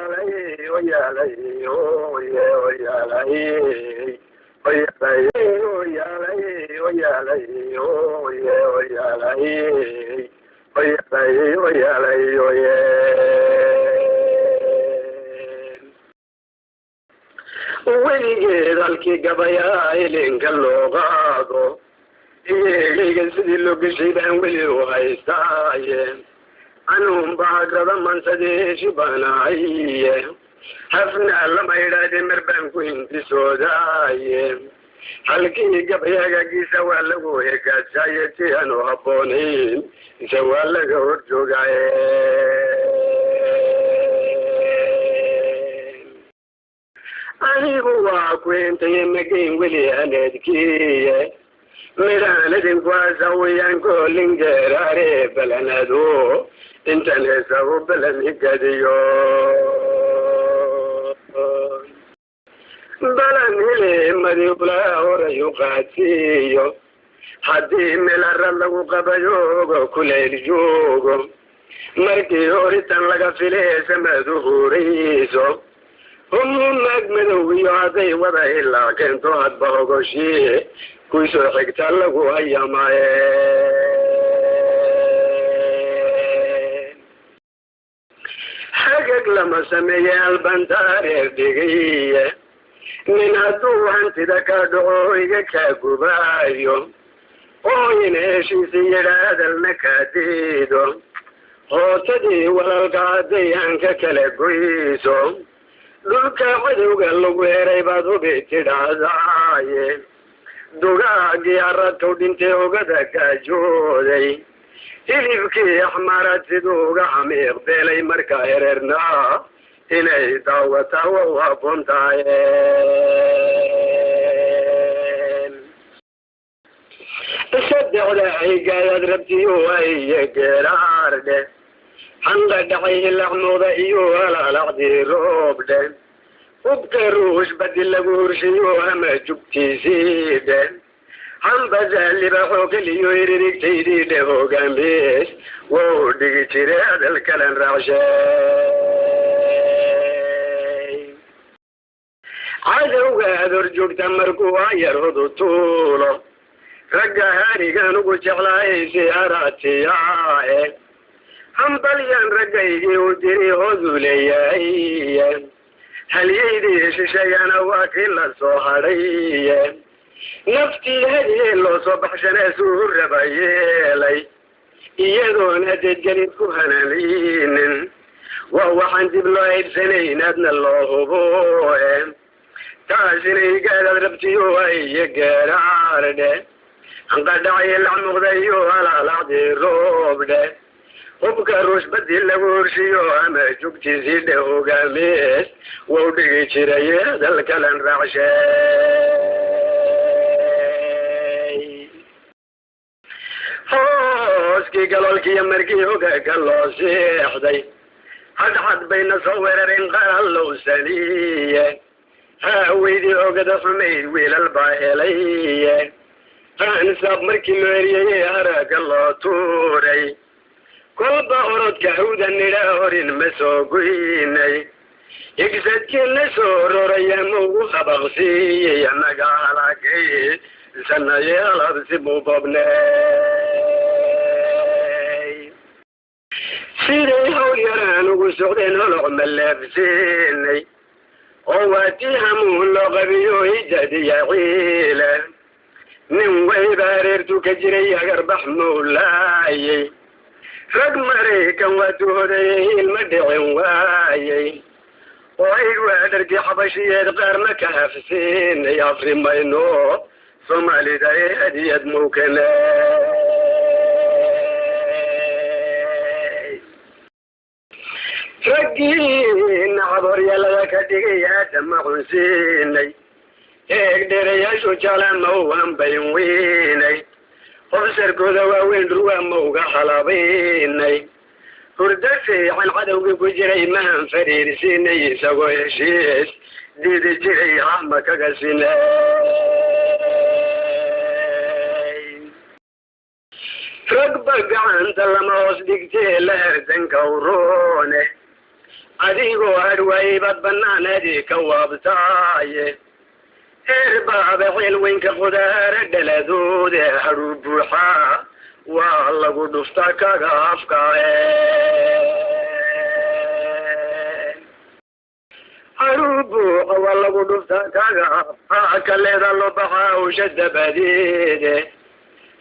lay, oh yeah, lay, oh yeah, oh yeah, lay. Oh yeah, lay, oh yeah, lay, oh yeah, lay, oh yeah, oh yeah, lay. Oh yeah, lay, oh yeah, lay, oh yeah. Weliged halkii gabayaa ilinka loo qaado iyagayga sidii loo gashay baan weli u haystaaye anuun baagrada mansadee shibanahaye hafna lama idhaade mar baan ku hindisoodaaye halkii gabayagagiisa waa lagu hegaadsaaye si aanu habboonayn isa waa laga hor joogaaye anigu waa ku intay magayn weli aneedkiye midhaanadin kuwaasa wayaan koolin geeraare balanado intan heesagu balanigadiyo balan hile madibla horayu qaadsiiyo haddii melara lagu qabayoogo kulayl joogo markii horitan laga file samadu hurayso humumag madow iyo hadday wada ilaa keento hadba hogoshii kuysoo xigta lagu hayamaaye xagag lama sameeye albantaareer dhigiye nin hadduu hantida ka dhaco iga kaa gubaayo oo ina heshiisi yidha hadalna kaa diido hootadii walaalka hadday hanka kala goyso dhulka cadowga lagu heray baad hubi tidhahdaaye dugaagii aradkau dhintay ogada gaajooday hilibkii axmaaraad siduu uga xamiiq beelay markaa hereernaa inay daawataa wa u habboon tahaye saddexda aygaadaad rabtiyo aiyo geeraardhe handa dhacay hilacmooda iyo halaalacdii roobdhe ubka ruush badi lagu hurshiyo ama jugtiisii dhe hambazaliba xoogaliyo iririgtaydii dhe hogaamiis wou dhigi jire hadalkalan raacshay cadowga ador joogta markuu ayar hudu tuulo ragga harigan ugu jeclaayaysi araatiyaae hambalyan raggaygii u diri hodu leeyahaye halyaydii shishayana waa kii la soo hadhaye naftii hadiyee loo soo baxshanee suu raba yeelay iyadoon hadeedgelid ku hanaliinin waa waxaan dib loo haybsanayn adna loo huboe taas inay gaadaad rabtiyo aiyo geeraardhe hanqadhacay lacmuqda iyo halaalacdii roobdhe hubka ruush badi lagu horshiyo ama jugtiisii dhe hogaamiis wou dhigi jiraye hadalkalan raacshay hooskii galoolkiiyo markii hogaga loo seexday hadxad bayna soo weerareen qarallow saniye haaweydii ogada xumayd wiilal baa helaye faansaab markii loo eriyayey haraga loo tuuray kolba orodka hawdan nidha horin ma soo goynay igsadkiina soo roraya maugu habaqsiiyey anaga halagay sanaye halabsi buu bobnay siday hawl yaraan ugu socdeen holoc ma leefsiinay oo waatii hamuun loo qabiyo hijadiya ciile nin wayba hareertu ka jiray agarbax mawlaayey rag maraykan waa tuhodayay ilma dhicin waayey oo ayd waa dharkii xabashiyeed qaarna ka hafsiinay afri mayno soomaalida ee hadiyad mawkane raggii nacaboryaalada ka dhigay aadama cunsiinay eegdheerayaashu jaalama u hambayn weynay hobsarkooda waaweyn ruwaa mauga halabaynay hurdo fiican cadowgii ku jiray mahan fariirsiinay isagoo heshiis diidi jiray hama kaga sinay ragba gacanta lama hoos dhigtee la herdanka uroone adigoo hadhwaybad bannaanadii ka waabtaaye heerbaaba xilweynka qudaara dhaladoode hadhuu buuxaa waa lagu dhuftaa kaga afkaaye hadhuu buuxa waa lagu dhuftaa kaga afkaa kaleeda loo baxaa hawsha dabadeede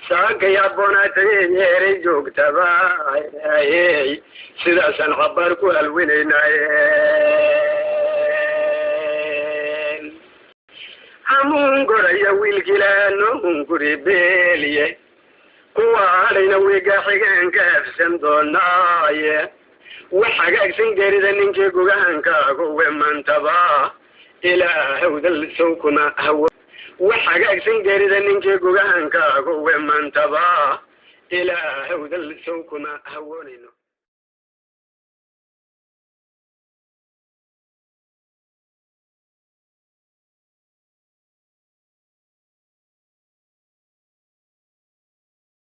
saakay aboonaatay yeeray joogtabaayey sidaasaan xabaar ku halwinaynaaye hamuun goraya wiilkilaano hunguri beeliye kuwa hadhayna wiiga xigeenka afsan doonaaye wax hagaagsan gerida ninkii gugahankaagu wemantaba ilaahowdal sawkuma hawo وحاجة جريدة نيجي جوجان كاغو ومن تبا إلى هود السوق ما هونينو